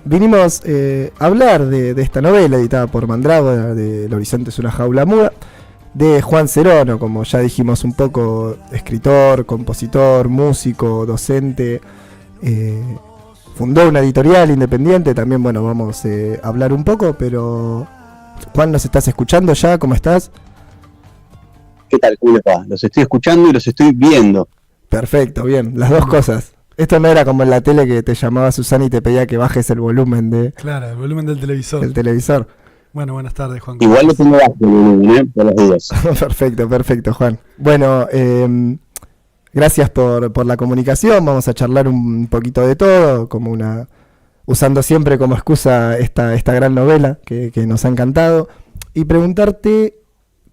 Vinimos a hablar de esta novela editada por Mandrágora, de El horizonte es una jaula muda, de Juan Cerono, como ya dijimos un poco, escritor, compositor, músico, docente, fundó una editorial independiente, también bueno, vamos a hablar un poco, pero Juan, ¿nos estás escuchando ya? ¿Cómo estás? ¿Qué tal, Culpa? Los estoy escuchando y los estoy viendo. Perfecto, bien, las dos cosas. Esto no era como en la tele que te llamaba Susana y te pedía que bajes el volumen Claro, el volumen del televisor. del televisor. Bueno, buenas tardes, Juan. Igual lo tengo bajo el volumen, por los días. Perfecto, Juan. Bueno, gracias por la comunicación. Vamos a charlar un poquito de todo, usando siempre como excusa esta gran novela que nos ha encantado. Y preguntarte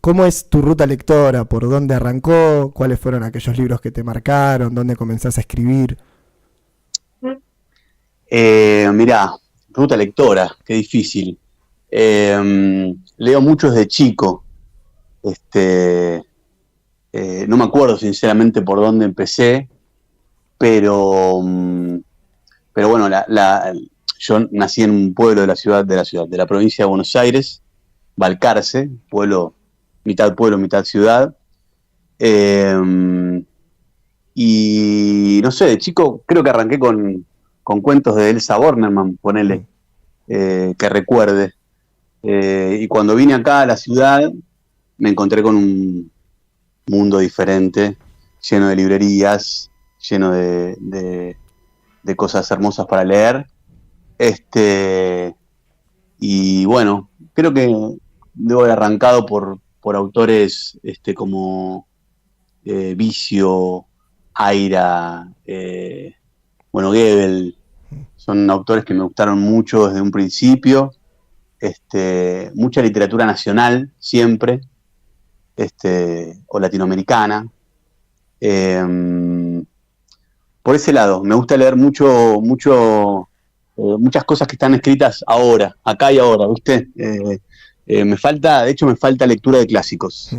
cómo es tu ruta lectora, por dónde arrancó, cuáles fueron aquellos libros que te marcaron, dónde comenzaste a escribir. Mirá, ruta lectora, qué difícil. Leo mucho desde chico. No me acuerdo sinceramente por dónde empecé, pero bueno, yo nací en un pueblo de la provincia de Buenos Aires, Balcarce, pueblo, mitad ciudad. Y no sé, de chico creo que arranqué con cuentos de Elsa Bornemann, ponele, que recuerde. Y cuando vine acá a la ciudad, me encontré con un mundo diferente, lleno de librerías, lleno de cosas hermosas para leer. Y bueno, creo que debo haber arrancado por autores como Vicio, Aira, Goebel. Son autores que me gustaron mucho desde un principio. Mucha literatura nacional siempre, o latinoamericana. Por ese lado, me gusta leer muchas cosas que están escritas ahora, acá y ahora, ¿viste? Me falta lectura de clásicos.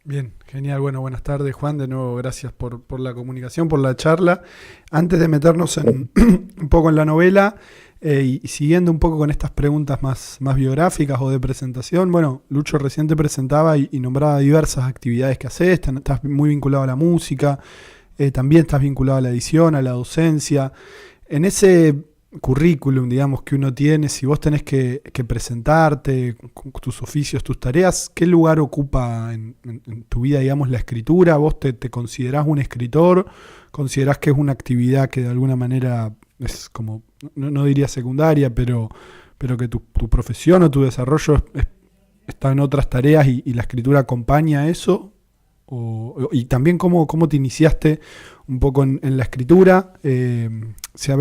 Bien, genial. Bueno, buenas tardes, Juan. De nuevo, gracias por la comunicación, por la charla. Antes de meternos un poco en la novela, y siguiendo un poco con estas preguntas más biográficas o de presentación, bueno, Lucho recién te presentaba y nombraba diversas actividades que haces. Estás muy vinculado a la música, también estás vinculado a la edición, a la docencia. En ese currículum, digamos, que uno tiene, si vos tenés que presentarte con tus oficios, tus tareas, ¿qué lugar ocupa en tu vida, digamos, la escritura? ¿Vos te considerás un escritor? ¿Considerás que es una actividad que de alguna manera es como, no diría secundaria, pero que tu profesión o tu desarrollo está en otras tareas y la escritura acompaña a eso? Y también cómo te iniciaste un poco en la escritura. Se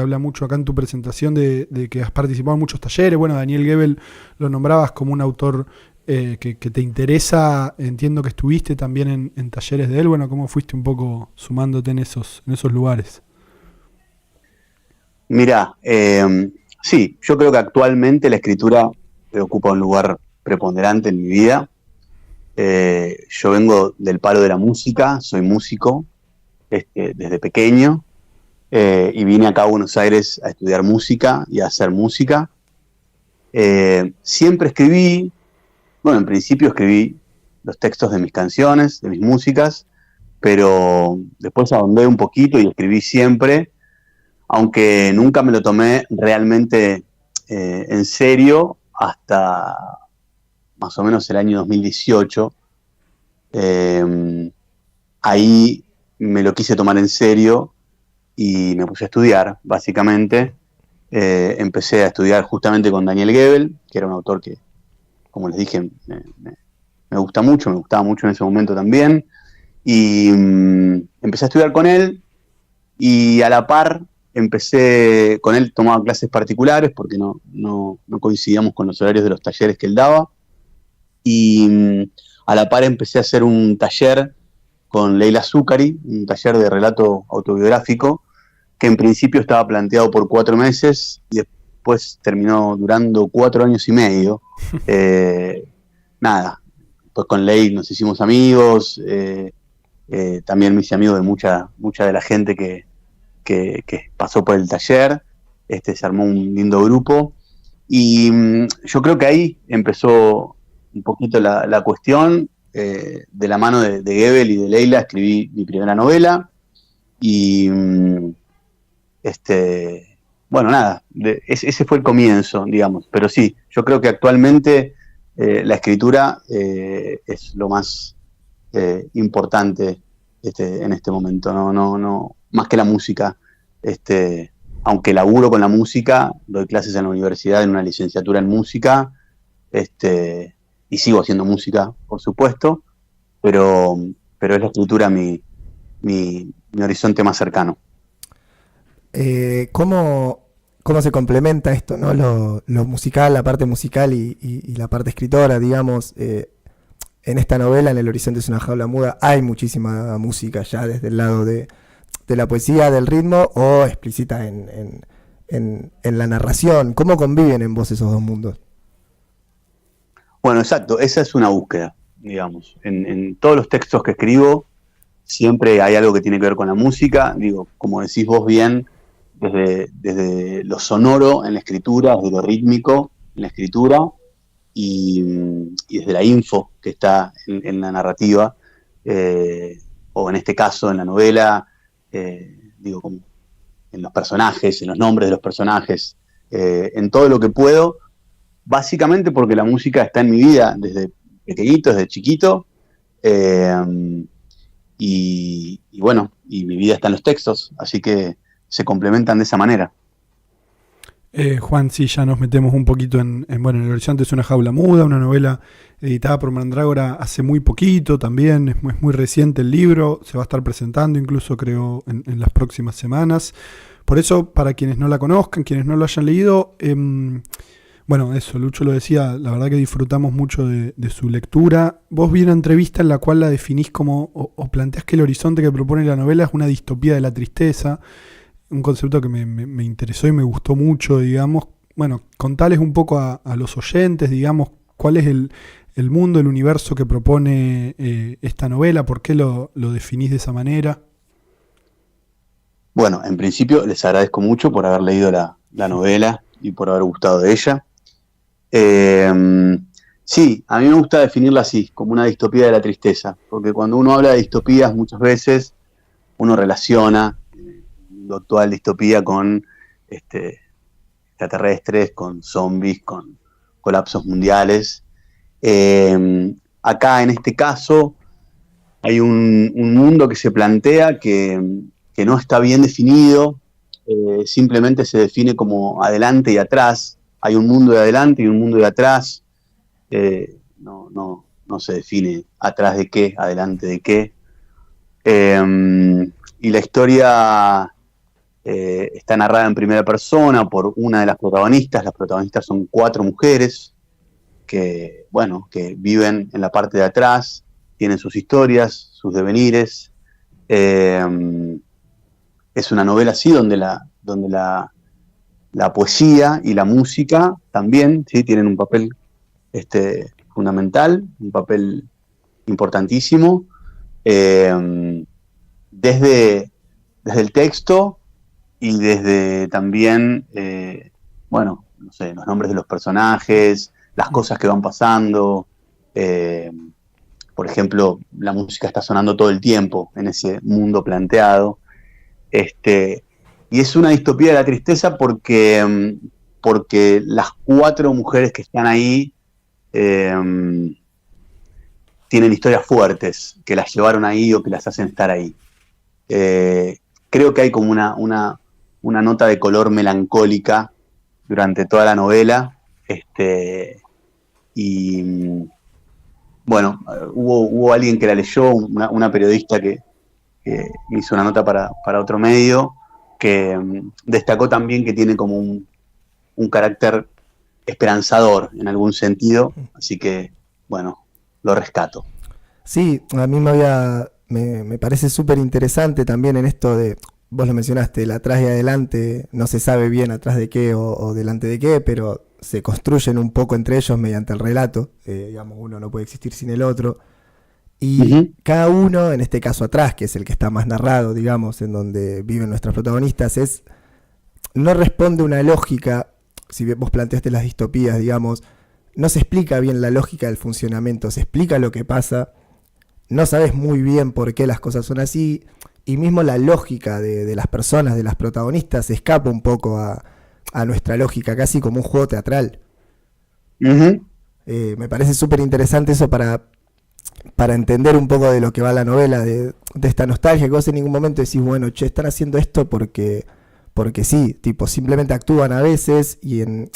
habla mucho acá en tu presentación de que has participado en muchos talleres. Bueno, Daniel Goebel lo nombrabas como un autor que te interesa. Entiendo que estuviste también en talleres de él. Bueno, ¿cómo fuiste un poco sumándote en esos lugares? Mirá, sí, yo creo que actualmente la escritura ocupa un lugar preponderante en mi vida. Yo vengo del palo de la música, soy músico desde pequeño. Y vine acá a Buenos Aires a estudiar música y a hacer música. Siempre escribí, bueno, en principio escribí los textos de mis canciones, de mis músicas, pero después ahondé un poquito y escribí siempre, aunque nunca me lo tomé realmente en serio hasta más o menos el año 2018. Ahí me lo quise tomar en serio y me puse a estudiar, básicamente. Empecé a estudiar justamente con Daniel Goebel, que era un autor que, como les dije, me gusta mucho, me gustaba mucho en ese momento también. Y empecé a estudiar con él y a la par empecé, con él tomaba clases particulares porque no coincidíamos con los horarios de los talleres que él daba. Y a la par empecé a hacer un taller con Leila Zuccari, un taller de relato autobiográfico, que en principio estaba planteado por 4 meses y después terminó durando 4 años y medio. Nada, pues con Ley nos hicimos amigos, también me hice amigo de mucha de la gente que que pasó por el taller, se armó un lindo grupo, y yo creo que ahí empezó un poquito la cuestión. De la mano de Goebel y de Leila escribí mi primera novela, y bueno, nada, ese fue el comienzo, digamos. Pero sí, yo creo que actualmente la escritura es lo más importante en este momento, no, más que la música. Aunque laburo con la música, doy clases en la universidad en una licenciatura en música, y sigo haciendo música, por supuesto, pero es la escritura mi horizonte más cercano. ¿Cómo se complementa esto, ¿no? Lo musical, la parte musical y la parte escritora, digamos? En esta novela, En el horizonte es una jaula muda, hay muchísima música ya desde el lado de la poesía, del ritmo, o explícita en la narración. ¿Cómo conviven en vos esos dos mundos? Bueno, exacto, esa es una búsqueda, digamos. En todos los textos que escribo siempre hay algo que tiene que ver con la música, digo, como decís vos bien, desde lo sonoro en la escritura, desde lo rítmico en la escritura, y desde la info que está en la narrativa, o en este caso en la novela, digo, como en los personajes, en los nombres de los personajes, en todo lo que puedo, básicamente porque la música está en mi vida desde pequeñito, desde chiquito, y bueno, y mi vida está en los textos, así que se complementan de esa manera. Juan, sí, ya nos metemos un poquito bueno, El horizonte es una jaula muda, una novela editada por Mandrágora hace muy poquito también, es muy reciente el libro, se va a estar presentando incluso creo en las próximas semanas. Por eso, para quienes no la conozcan, quienes no lo hayan leído, bueno, eso, Lucho lo decía, la verdad que disfrutamos mucho de su lectura. Vos vi una entrevista en la cual la definís como, o planteás que el horizonte que propone la novela es una distopía de la tristeza, un concepto que me interesó y me gustó mucho, digamos. Bueno, contales un poco a los oyentes, digamos, cuál es el mundo, el universo que propone esta novela, por qué lo definís de esa manera. Bueno, en principio les agradezco mucho por haber leído la novela y por haber gustado de ella. Sí, a mí me gusta definirla así, como una distopía de la tristeza, porque cuando uno habla de distopías muchas veces uno relaciona la actual distopía con extraterrestres, con zombies, con colapsos mundiales. Acá en este caso hay un mundo que se plantea que no está bien definido, simplemente se define como adelante y atrás. Hay un mundo de adelante y un mundo de atrás. No se define atrás de qué, adelante de qué. Y la historia está narrada en primera persona por una de las protagonistas. Las protagonistas son 4 mujeres que viven en la parte de atrás, tienen sus historias, sus devenires. Es una novela así donde la poesía y la música también, ¿sí?, tienen un papel fundamental, un papel importantísimo, desde el texto y desde también, no sé, los nombres de los personajes, las cosas que van pasando. Por ejemplo, la música está sonando todo el tiempo en ese mundo planteado. Y es una distopía de la tristeza porque las 4 mujeres que están ahí tienen historias fuertes que las llevaron ahí o que las hacen estar ahí. Creo que hay como una nota de color melancólica durante toda la novela. Y bueno, hubo alguien que la leyó, una periodista que hizo una nota para otro medio, que destacó también que tiene como un carácter esperanzador en algún sentido, así que, bueno, lo rescato. Sí, a mí me parece súper interesante también en esto de, vos lo mencionaste, el atrás y adelante, no se sabe bien atrás de qué o delante de qué, pero se construyen un poco entre ellos mediante el relato, digamos, uno no puede existir sin el otro. Y cada uno, en este caso atrás, que es el que está más narrado, digamos, en donde viven nuestros protagonistas, no responde una lógica. Si vos planteaste las distopías, digamos, no se explica bien la lógica del funcionamiento, se explica lo que pasa, no sabes muy bien por qué las cosas son así, y mismo la lógica de las personas, de las protagonistas, se escapa un poco a nuestra lógica, casi como un juego teatral. Me parece súper interesante eso para entender un poco de lo que va la novela, de esta nostalgia, que vos en ningún momento decís, bueno, che, están haciendo esto porque sí, tipo, simplemente actúan a veces y en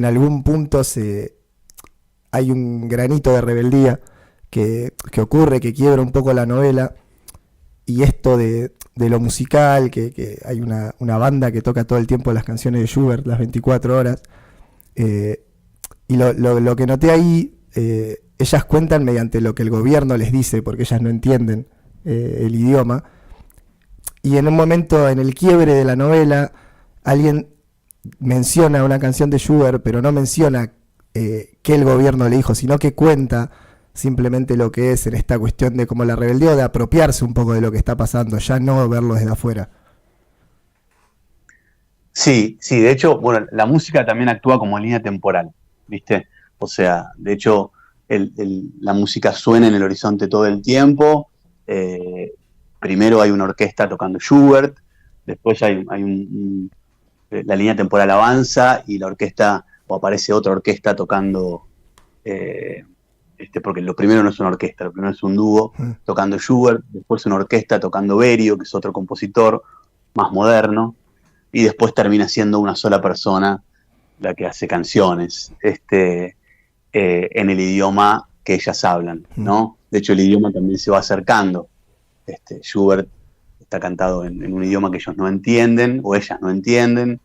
algún punto hay un granito de rebeldía que ocurre, que quiebra un poco la novela, y esto de lo musical, que hay una banda que toca todo el tiempo las canciones de Schubert, las 24 horas, y lo que noté ahí, ellas cuentan mediante lo que el gobierno les dice, porque ellas no entienden el idioma, y en un momento, en el quiebre de la novela, alguien menciona una canción de Schubert, pero no menciona que el gobierno le dijo, sino que cuenta simplemente lo que es en esta cuestión de como la rebeldía, de apropiarse un poco de lo que está pasando, ya no verlo desde afuera. Sí, de hecho, bueno, la música también actúa como línea temporal, ¿viste? O sea, de hecho, la música suena en el horizonte todo el tiempo. Primero hay una orquesta tocando Schubert, después la línea temporal avanza y la orquesta, o aparece otra orquesta tocando, porque lo primero no es una orquesta, lo primero es un dúo tocando Schubert, después una orquesta tocando Berio, que es otro compositor más moderno, y después termina siendo una sola persona la que hace canciones en el idioma que ellas hablan, ¿no? De hecho, el idioma también se va acercando. Schubert está cantado en un idioma que ellos no entienden, o ellas no entienden.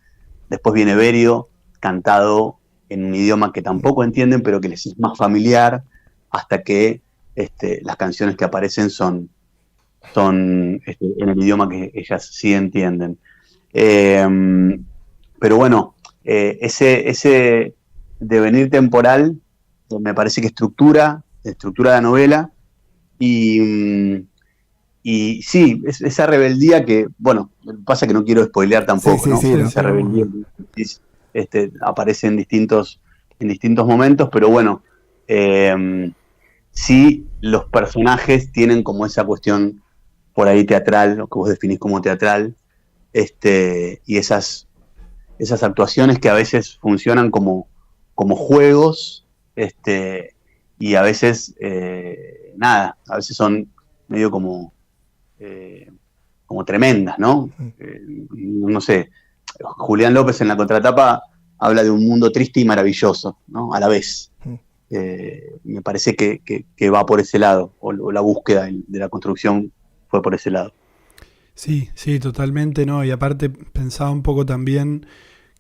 Después viene Berio, cantado en un idioma que tampoco entienden, pero que les es más familiar, hasta que las canciones que aparecen son en el idioma que ellas sí entienden. Pero bueno, ese devenir temporal me parece que estructura la novela, y sí, esa rebeldía que, bueno, pasa que no quiero spoilear tampoco, ¿no? Esa rebeldía aparece en distintos momentos, pero bueno, sí, los personajes tienen como esa cuestión por ahí teatral, lo que vos definís como teatral, y esas actuaciones que a veces funcionan como juegos, y a veces a veces son medio como tremendas, ¿no? No sé, Julián López en la contratapa habla de un mundo triste y maravilloso, ¿no? A la vez. Me parece que va por ese lado, o la búsqueda de la construcción fue por ese lado. Sí, totalmente, ¿no? Y aparte pensaba un poco también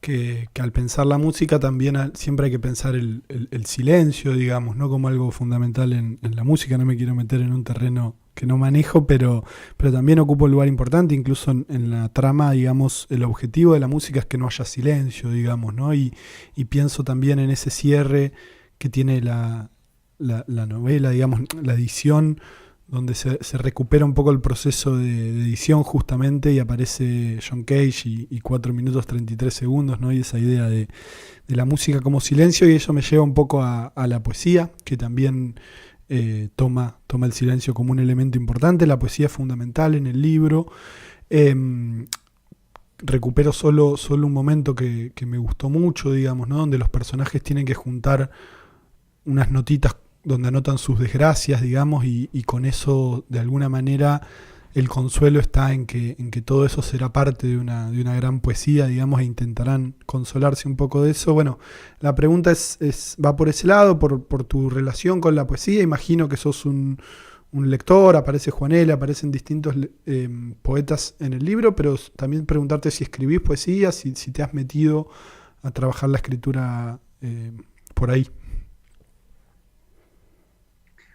que al pensar la música también siempre hay que pensar el silencio, digamos, ¿no? Como algo fundamental en la música. No me quiero meter en un terreno que no manejo, pero también ocupa un lugar importante, incluso en la trama, digamos, el objetivo de la música es que no haya silencio, digamos, ¿no? Y pienso también en ese cierre que tiene la novela, digamos, la edición, donde se recupera un poco el proceso de edición justamente, y aparece John Cage y 4 minutos 33 segundos, ¿no? Y esa idea de la música como silencio, y eso me lleva un poco a la poesía, que también toma el silencio como un elemento importante. La poesía es fundamental en el libro. Recupero solo un momento que me gustó mucho, digamos, ¿no? Donde los personajes tienen que juntar unas notitas donde anotan sus desgracias, digamos, y con eso, de alguna manera, el consuelo está en que todo eso será parte de una gran poesía, digamos, e intentarán consolarse un poco de eso. Bueno, la pregunta va por ese lado, por tu relación con la poesía. Imagino que sos un lector, aparece Juanela, aparecen distintos poetas en el libro, pero también preguntarte si escribís poesía, si te has metido a trabajar la escritura por ahí.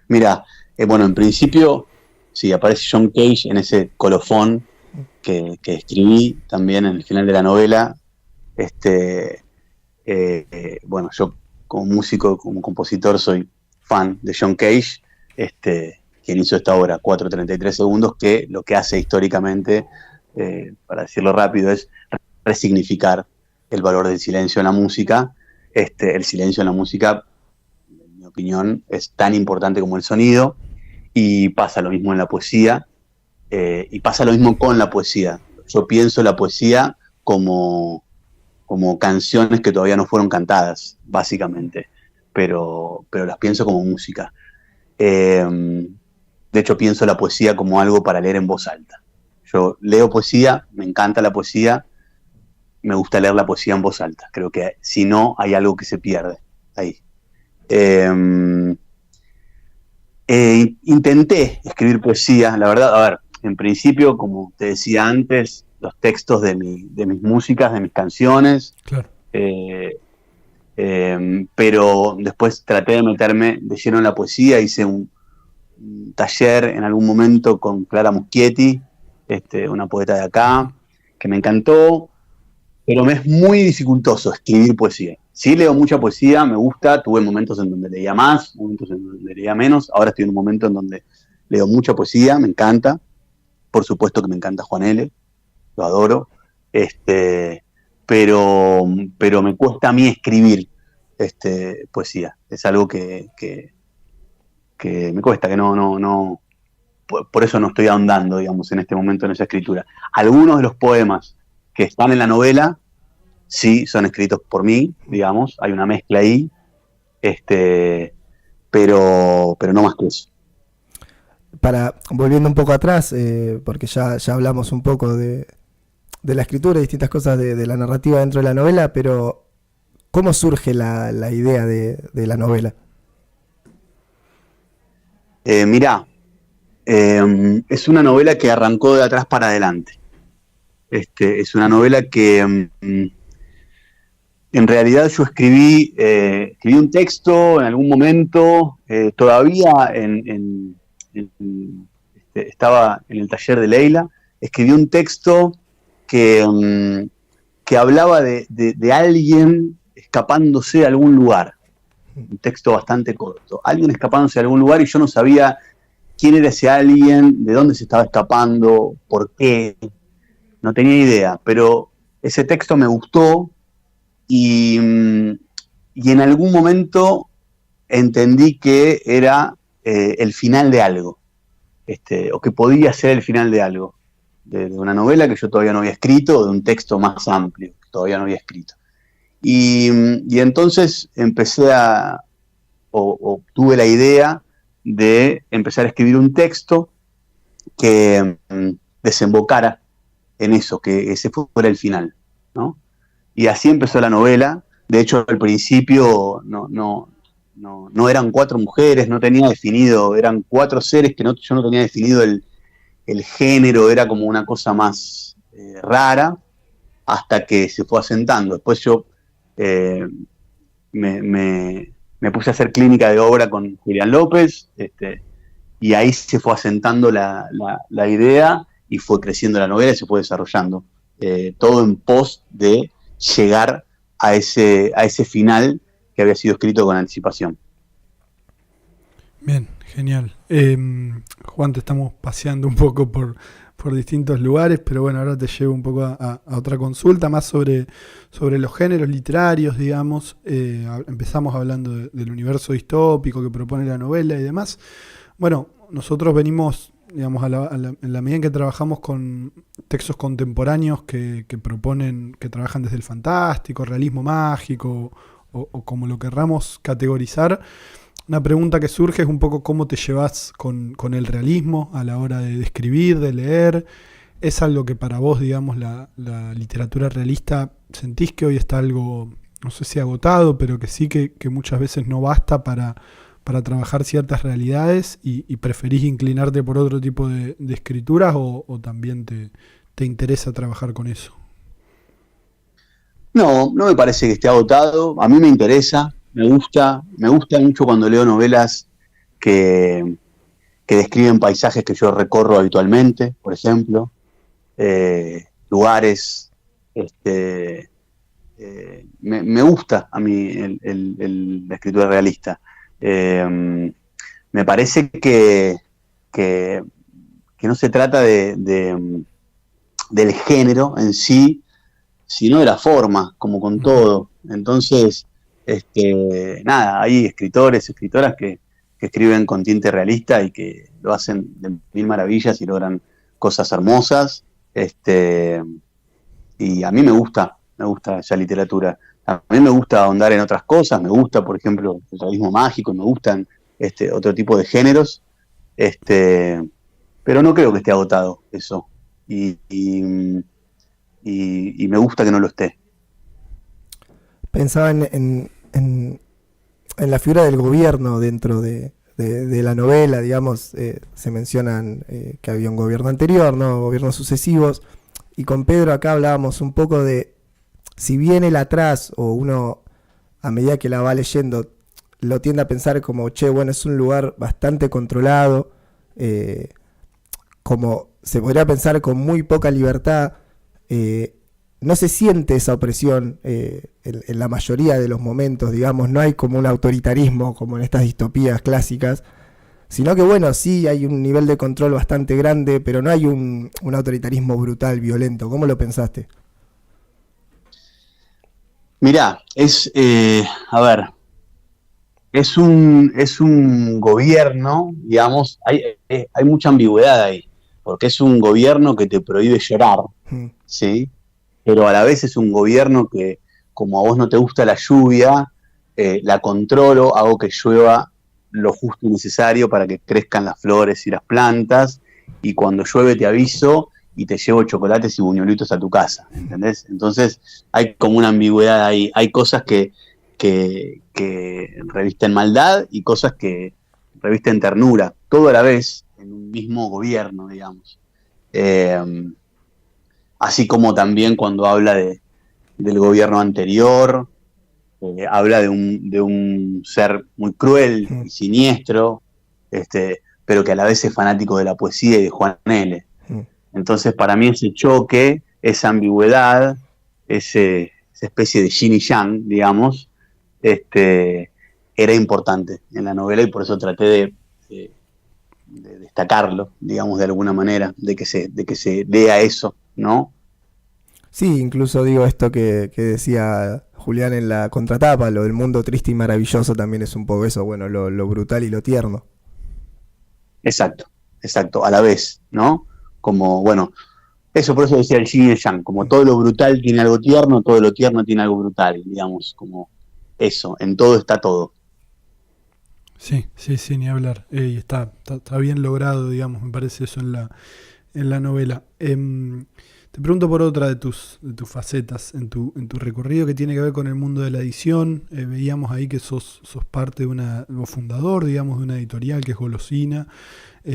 Mira, bueno, en principio, sí, aparece John Cage en ese colofón que escribí también en el final de la novela. Bueno, yo como músico, como compositor, soy fan de John Cage. quien hizo esta obra, 4:33 segundos, que lo que hace históricamente, para decirlo rápido, es resignificar el valor del silencio en la música. El silencio en la música, en mi opinión, es tan importante como el sonido, y pasa lo mismo en la poesía, y pasa lo mismo con la poesía. Yo pienso la poesía como canciones que todavía no fueron cantadas, básicamente, pero las pienso como música. De hecho, pienso la poesía como algo para leer en voz alta. Yo leo poesía, me encanta la poesía, me gusta leer la poesía en voz alta. Creo que si no, hay algo que se pierde ahí. Intenté escribir poesía, la verdad, a ver, en principio, como te decía antes, los textos de mis músicas, de mis canciones, Claro. pero después traté de meterme de lleno en la poesía. Hice un taller en algún momento con Clara Muschietti, una poeta de acá, que me encantó, pero me es muy dificultoso escribir poesía. Sí leo mucha poesía, me gusta, tuve momentos en donde leía más, momentos en donde leía menos, ahora estoy en un momento en donde leo mucha poesía, me encanta, por supuesto que me encanta Juan L., lo adoro, pero me cuesta a mí escribir poesía, es algo que me cuesta, que no, por eso no estoy ahondando, digamos, en este momento en esa escritura. Algunos de los poemas que están en la novela sí son escritos por mí, digamos, hay una mezcla ahí, pero no más que eso. Volviendo un poco atrás, porque ya hablamos un poco de la escritura y distintas cosas de la narrativa dentro de la novela, pero ¿cómo surge la idea de la novela? Mirá, es una novela que arrancó de atrás para adelante. Es una novela que en realidad yo escribí un texto en algún momento, todavía estaba en el taller de Leila, escribí un texto que hablaba de alguien escapándose a algún lugar. Un texto bastante corto. Alguien escapándose a algún lugar y yo no sabía quién era ese alguien, de dónde se estaba escapando, por qué. No tenía idea, pero ese texto me gustó y en algún momento entendí que era el final de algo, o que podía ser el final de algo, de una novela que yo todavía no había escrito, o de un texto más amplio que todavía no había escrito. Y entonces tuve la idea de empezar a escribir un texto que desembocara en eso, que ese fuera el final, ¿no? Y así empezó la novela. De hecho, al principio no eran 4 mujeres, no tenía definido, eran 4 seres que yo no tenía definido el género, era como una cosa más rara, hasta que se fue asentando. Después yo me puse a hacer clínica de obra con Julián López, y ahí se fue asentando la idea y fue creciendo la novela y se fue desarrollando. Todo en pos de llegar a ese final que había sido escrito con anticipación. Bien, genial. Juan, te estamos paseando un poco por distintos lugares, pero bueno, ahora te llevo un poco a otra consulta, más sobre los géneros literarios, digamos. Empezamos hablando del universo distópico que propone la novela y demás. Bueno, nosotros venimos, digamos, en la medida en que trabajamos con textos contemporáneos que trabajan desde el fantástico, realismo mágico, o como lo querramos categorizar. Una pregunta que surge es un poco cómo te llevas con el realismo a la hora de escribir, de leer. ¿Es algo que para vos, digamos, la literatura realista, sentís que hoy está algo, no sé si agotado, pero que sí que muchas veces no basta para trabajar ciertas realidades y preferís inclinarte por otro tipo de escrituras o también te interesa trabajar con eso? No me parece que esté agotado. A mí me interesa, me gusta mucho cuando leo novelas que describen paisajes que yo recorro habitualmente, por ejemplo, lugares. Me gusta a mí la escritura realista. Me parece que que no se trata del género en sí, sino de la forma, como con todo. Entonces, nada, hay escritores, escritoras que escriben con tinte realista y que lo hacen de mil maravillas y logran cosas hermosas. Y a mí me gusta esa literatura. A mí me gusta ahondar en otras cosas, me gusta, por ejemplo, el realismo mágico, me gustan otro tipo de géneros, pero no creo que esté agotado eso. Y me gusta que no lo esté. Pensaba en la figura del gobierno dentro de la novela, digamos, se mencionan que había un gobierno anterior, ¿no? Gobiernos sucesivos, y con Pedro acá hablábamos un poco de, si bien el atrás, o uno a medida que la va leyendo, lo tiende a pensar como, bueno, es un lugar bastante controlado, como se podría pensar con muy poca libertad, no se siente esa opresión en la mayoría de los momentos, digamos, no hay como un autoritarismo como en estas distopías clásicas, sino que bueno, sí hay un nivel de control bastante grande, pero no hay un autoritarismo brutal, violento. ¿Cómo lo pensaste? Mirá, es un gobierno, digamos, hay mucha ambigüedad ahí, porque es un gobierno que te prohíbe llorar, ¿sí? Pero a la vez es un gobierno que, como a vos no te gusta la lluvia, la controlo, hago que llueva lo justo y necesario para que crezcan las flores y las plantas, y cuando llueve te aviso y te llevo chocolates y buñuelitos a tu casa, ¿entendés? Entonces hay como una ambigüedad ahí, hay cosas que revisten maldad y cosas que revisten ternura, todo a la vez en un mismo gobierno, digamos. Así como también cuando habla del gobierno anterior, habla de un ser muy cruel y siniestro, pero que a la vez es fanático de la poesía y de Juan L. Entonces, para mí ese choque, esa ambigüedad, esa especie de yin y yang, digamos, era importante en la novela, y por eso traté de destacarlo, digamos, de alguna manera, de que se lea eso, ¿no? Sí, incluso digo esto que decía Julián en la contratapa, lo del mundo triste y maravilloso también es un poco eso, bueno, lo brutal y lo tierno. Exacto, a la vez, ¿no? Como, bueno, eso por eso decía el yin y el yang, como todo lo brutal tiene algo tierno, todo lo tierno tiene algo brutal, digamos, como eso, en todo está todo. Sí, ni hablar. Y está bien logrado, digamos, me parece eso en la novela. Te pregunto por otra de tus facetas en tu recorrido que tiene que ver con el mundo de la edición. Veíamos ahí que sos parte o fundador, digamos, de una editorial que es Golosina.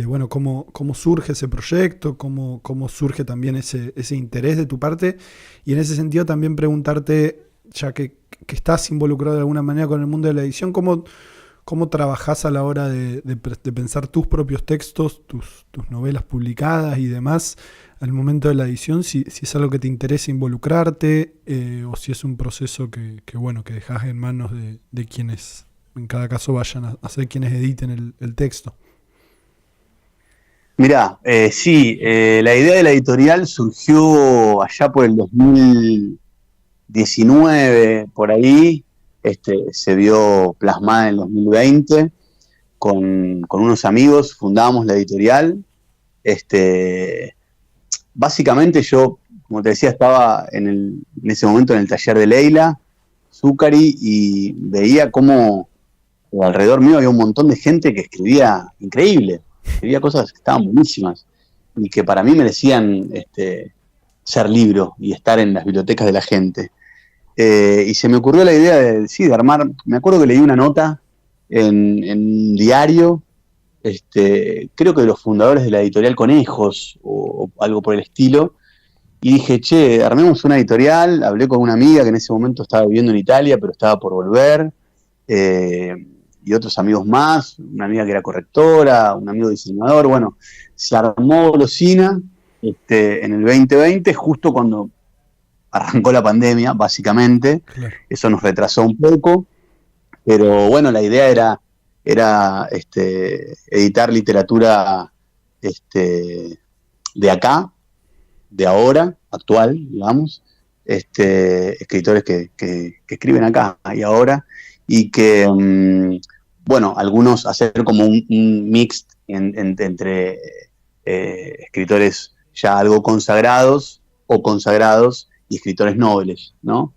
Bueno, ¿cómo surge ese proyecto? ¿Cómo surge también ese interés de tu parte? Y en ese sentido también preguntarte, ya que estás involucrado de alguna manera con el mundo de la edición, ¿cómo trabajás a la hora de pensar tus propios textos, tus novelas publicadas y demás al momento de la edición? Si es algo que te interesa involucrarte, o si es un proceso que dejás en manos de quienes en cada caso vayan a ser quienes editen el texto. Mirá, sí, la idea de la editorial surgió allá por el 2019, por ahí, se vio plasmada en el 2020, con unos amigos fundamos la editorial. Básicamente yo, como te decía, estaba en ese momento en el taller de Leila Zuccari y veía cómo alrededor mío había un montón de gente que escribía increíble, escribía cosas que estaban buenísimas y que para mí merecían ser libro y estar en las bibliotecas de la gente. Y se me ocurrió la idea de armar. Me acuerdo que leí una nota en un diario, creo que de los fundadores de la editorial Conejos o algo por el estilo, y dije, armemos una editorial. Hablé con una amiga que en ese momento estaba viviendo en Italia, pero estaba por volver, y otros amigos más, una amiga que era correctora, un amigo diseñador. Bueno, se armó Golosina en el 2020, justo cuando arrancó la pandemia, básicamente. Claro. Eso nos retrasó un poco, pero bueno, la idea era editar literatura de acá, de ahora, actual, digamos, escritores que escriben acá y ahora, y que, bueno, algunos hacer como un mix entre escritores ya algo consagrados o consagrados y escritores nobles, ¿no?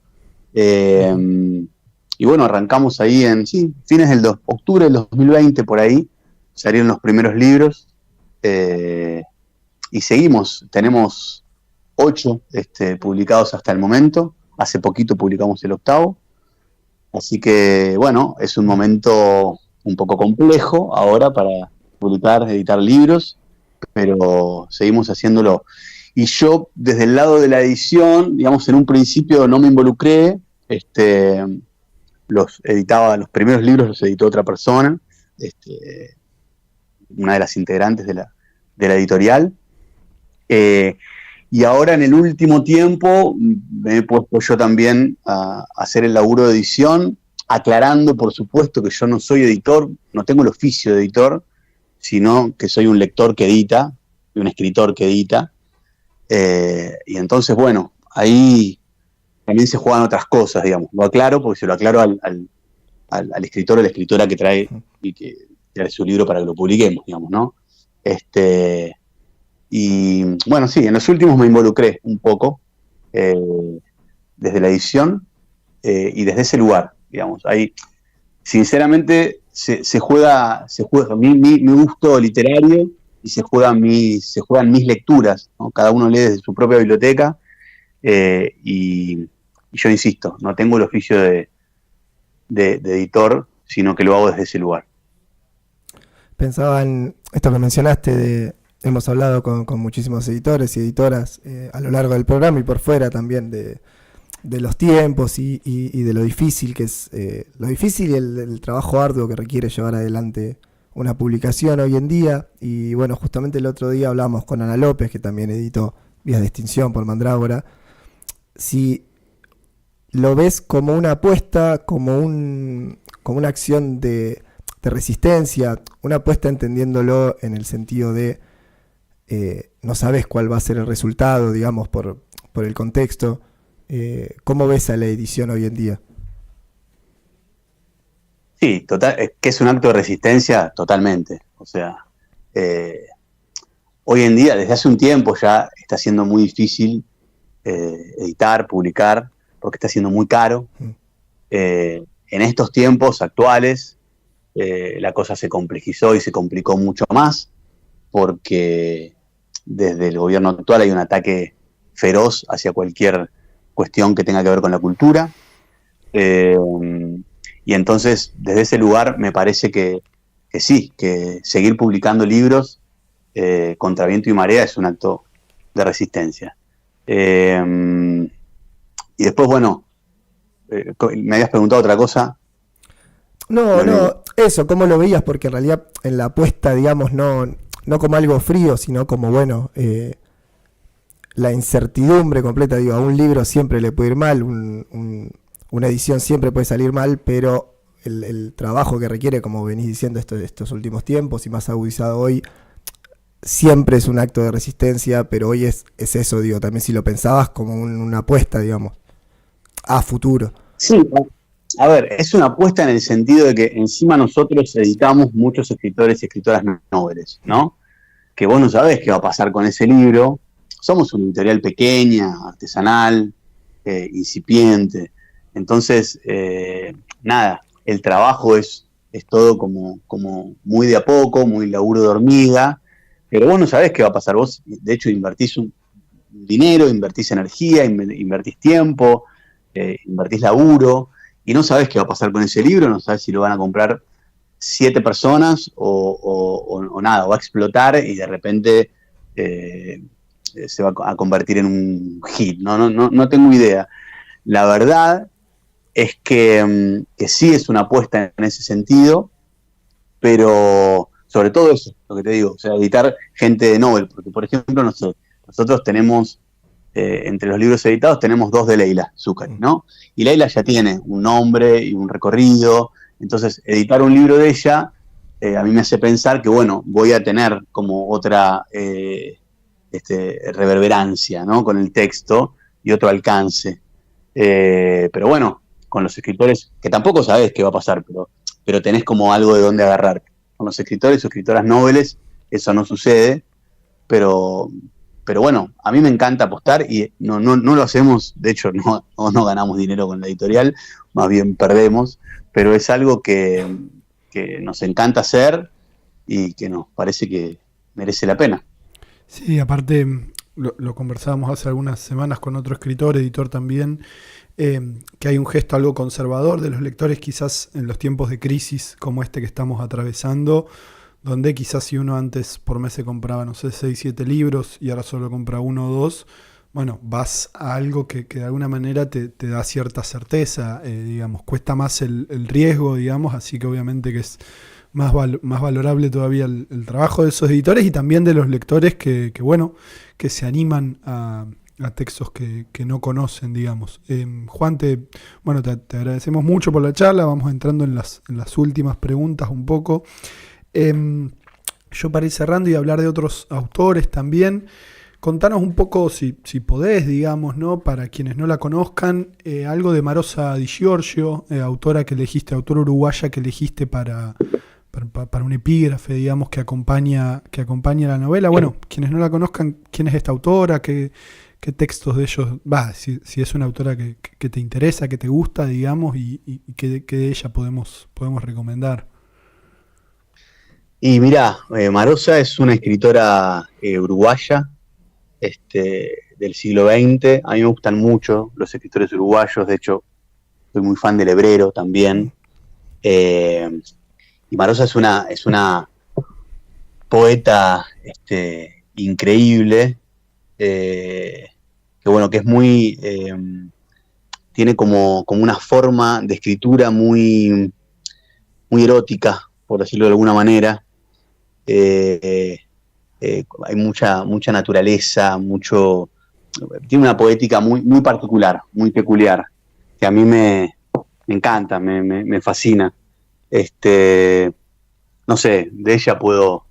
Y bueno, arrancamos ahí en fines del octubre del 2020, por ahí, salieron los primeros libros, y seguimos, tenemos 8 publicados hasta el momento, hace poquito publicamos el 8º, así que bueno, es un momento un poco complejo ahora para publicar, editar libros, pero seguimos haciéndolo. Y yo, desde el lado de la edición, digamos, en un principio no me involucré, los primeros libros los editó otra persona, una de las integrantes de la editorial. Y ahora en el último tiempo me he puesto yo también a hacer el laburo de edición, aclarando, por supuesto, que yo no soy editor, no tengo el oficio de editor, sino que soy un lector que edita, y un escritor que edita. Y entonces, bueno, ahí también se juegan otras cosas, digamos. Lo aclaro porque se lo aclaro al escritor o la escritora que trae su libro para que lo publiquemos, digamos, ¿no? Y bueno, sí, en los últimos me involucré un poco desde la edición y desde ese lugar, digamos. Ahí, sinceramente, se juega mi gusto literario y se juegan mis lecturas, ¿no? Cada uno lee desde su propia biblioteca, y yo insisto, no tengo el oficio de editor, sino que lo hago desde ese lugar. Pensaba en esto que mencionaste, hemos hablado con muchísimos editores y editoras a lo largo del programa y por fuera también de los tiempos y de lo difícil que es, lo difícil y el trabajo arduo que requiere llevar adelante una publicación hoy en día. Y bueno, justamente el otro día hablamos con Ana López, que también editó Vías de Extinción por Mandrágora. Si lo ves como una apuesta, como una acción de resistencia, una apuesta entendiéndolo en el sentido de no sabes cuál va a ser el resultado, digamos, por el contexto. ¿Cómo ves a la edición hoy en día? Sí, total, es que es un acto de resistencia totalmente. O sea, hoy en día, desde hace un tiempo ya está siendo muy difícil editar, publicar, porque está siendo muy caro. En estos tiempos actuales, la cosa se complejizó y se complicó mucho más, porque desde el gobierno actual hay un ataque feroz hacia cualquier cuestión que tenga que ver con la cultura. Y entonces, desde ese lugar, me parece que sí, que seguir publicando libros contra viento y marea es un acto de resistencia. Y después, bueno, me habías preguntado otra cosa. No, eso, ¿cómo lo veías? Porque en realidad en la apuesta, digamos, no como algo frío, sino como, bueno, la incertidumbre completa. Digo, a un libro siempre le puede ir mal, una edición siempre puede salir mal, pero el trabajo que requiere, como venís diciendo estos últimos tiempos y más agudizado hoy, siempre es un acto de resistencia, pero hoy es eso, digo, también si lo pensabas como una apuesta, digamos, a futuro. Sí, a ver, es una apuesta en el sentido de que encima nosotros editamos muchos escritores y escritoras nobles, ¿no? Que vos no sabés qué va a pasar con ese libro. Somos una editorial pequeña, artesanal, incipiente. Entonces, nada, el trabajo es todo como muy de a poco, muy laburo de hormiga, pero vos no sabés qué va a pasar. Vos, de hecho, invertís un dinero, invertís energía, invertís tiempo, invertís laburo, y no sabés qué va a pasar con ese libro, no sabés si lo van a comprar 7 personas o nada, va a explotar y de repente se va a convertir en un hit. No tengo idea. La verdad es que sí es una apuesta en ese sentido, pero sobre todo eso, lo que te digo, o sea, editar gente de Nobel, porque por ejemplo, no sé, nosotros tenemos, entre los libros editados, tenemos 2 de Leila Zuccari, ¿no? Y Leila ya tiene un nombre y un recorrido, entonces editar un libro de ella a mí me hace pensar que, bueno, voy a tener como otra reverberancia, ¿no? Con el texto y otro alcance. Pero bueno, con los escritores, que tampoco sabés qué va a pasar, pero tenés como algo de dónde agarrar. Con los escritores o escritoras nobles eso no sucede, pero bueno, a mí me encanta apostar y no lo hacemos, de hecho no ganamos dinero con la editorial, más bien perdemos, pero es algo que nos encanta hacer y que nos parece que merece la pena. Sí, aparte lo conversábamos hace algunas semanas con otro escritor, editor también, que hay un gesto algo conservador de los lectores quizás en los tiempos de crisis como este que estamos atravesando, donde quizás si uno antes por mes se compraba, no sé, 6, 7 libros y ahora solo compra 1 o 2, bueno, vas a algo que de alguna manera te da cierta certeza, digamos, cuesta más el riesgo, digamos, así que obviamente que es más valorable todavía el trabajo de esos editores y también de los lectores que se animan a textos que no conocen, digamos. Juan, te agradecemos mucho por la charla, vamos entrando en las últimas preguntas un poco. Yo para ir cerrando y hablar de otros autores también, contanos un poco, si podés, digamos, ¿no? Para quienes no la conozcan, algo de Marosa Di Giorgio, autora uruguaya que elegiste para un epígrafe, digamos, que acompaña la novela. Bueno, quienes no la conozcan, ¿quién es esta autora? ¿Qué textos de ellos? Si es una autora que te interesa, que te gusta, digamos, y que de ella podemos recomendar. Y mirá, Marosa es una escritora uruguaya del siglo XX. A mí me gustan mucho los escritores uruguayos, de hecho, soy muy fan del Hebrero también. Y Marosa es una poeta increíble, que es muy... tiene como una forma de escritura muy, muy erótica, por decirlo de alguna manera. Hay mucha naturaleza, tiene una poética muy, muy particular, muy peculiar, que a mí me encanta, me fascina. No sé, de ella puedo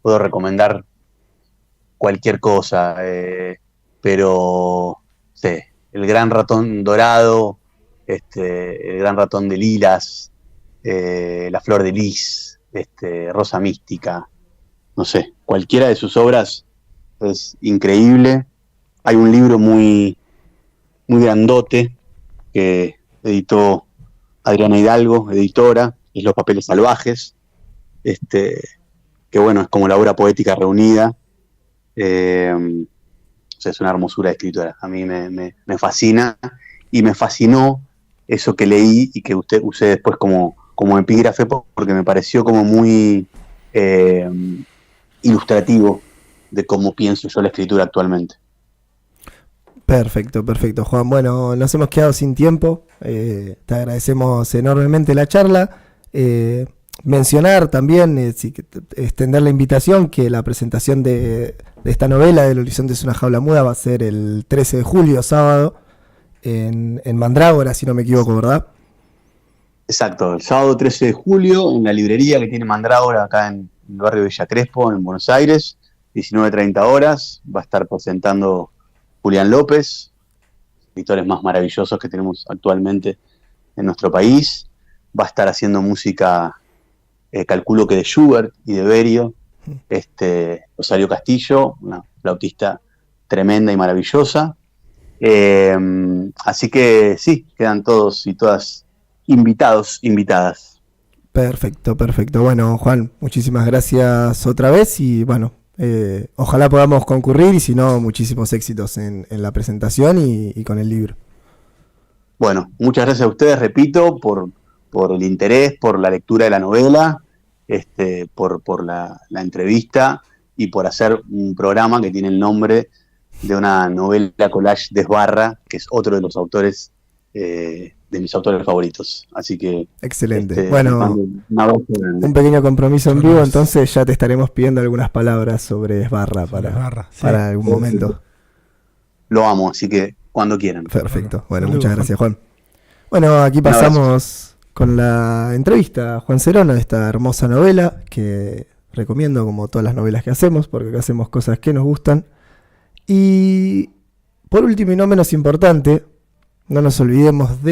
recomendar cualquier cosa, pero sí, El Gran Ratón Dorado, El Gran Ratón de Lilas, La Flor de Lis, Rosa Mística, no sé, cualquiera de sus obras es increíble. Hay un libro muy, muy grandote que editó Adriana Hidalgo, editora, es Los Papeles Salvajes, que bueno, es como la obra poética reunida. O sea, es una hermosura de escritora. A mí me fascina y me fascinó eso que leí y que usé después como epígrafe, porque me pareció como muy ilustrativo de cómo pienso yo la escritura actualmente. Perfecto, Juan. Bueno, nos hemos quedado sin tiempo. Te agradecemos enormemente la charla. Mencionar también, extender la invitación, que la presentación de esta novela, del Horizonte es una jaula muda, va a ser el 13 de julio, sábado, en Mandrágora, si no me equivoco, ¿verdad? Exacto, el sábado 13 de julio, en la librería que tiene Mandrágora, acá en el barrio de Villa Crespo, en Buenos Aires, 19:30 horas, va a estar presentando Julián López, escritores más maravillosos que tenemos actualmente en nuestro país. Va a estar haciendo música, calculo que de Schubert y de Berio, Rosario Castillo, una flautista tremenda y maravillosa. Así que sí, quedan todos y todas invitadas. Perfecto. Bueno, Juan, muchísimas gracias otra vez y bueno, ojalá podamos concurrir y si no, muchísimos éxitos en la presentación y con el libro. Bueno, muchas gracias a ustedes, repito, por el interés, por la lectura de la novela, por la entrevista y por hacer un programa que tiene el nombre de una novela collage de Esbarra, que es otro de los autores, de mis autores favoritos. Así que... Excelente. Bueno, un pequeño compromiso en vivo, entonces ya te estaremos pidiendo algunas palabras sobre Esbarra para algún momento. Lo amo, así que cuando quieran. Perfecto. Bueno, muchas gracias, Juan. Bueno, aquí pasamos con la entrevista a Juan Cerona de esta hermosa novela que recomiendo como todas las novelas que hacemos, porque acá hacemos cosas que nos gustan. Y por último y no menos importante, no nos olvidemos de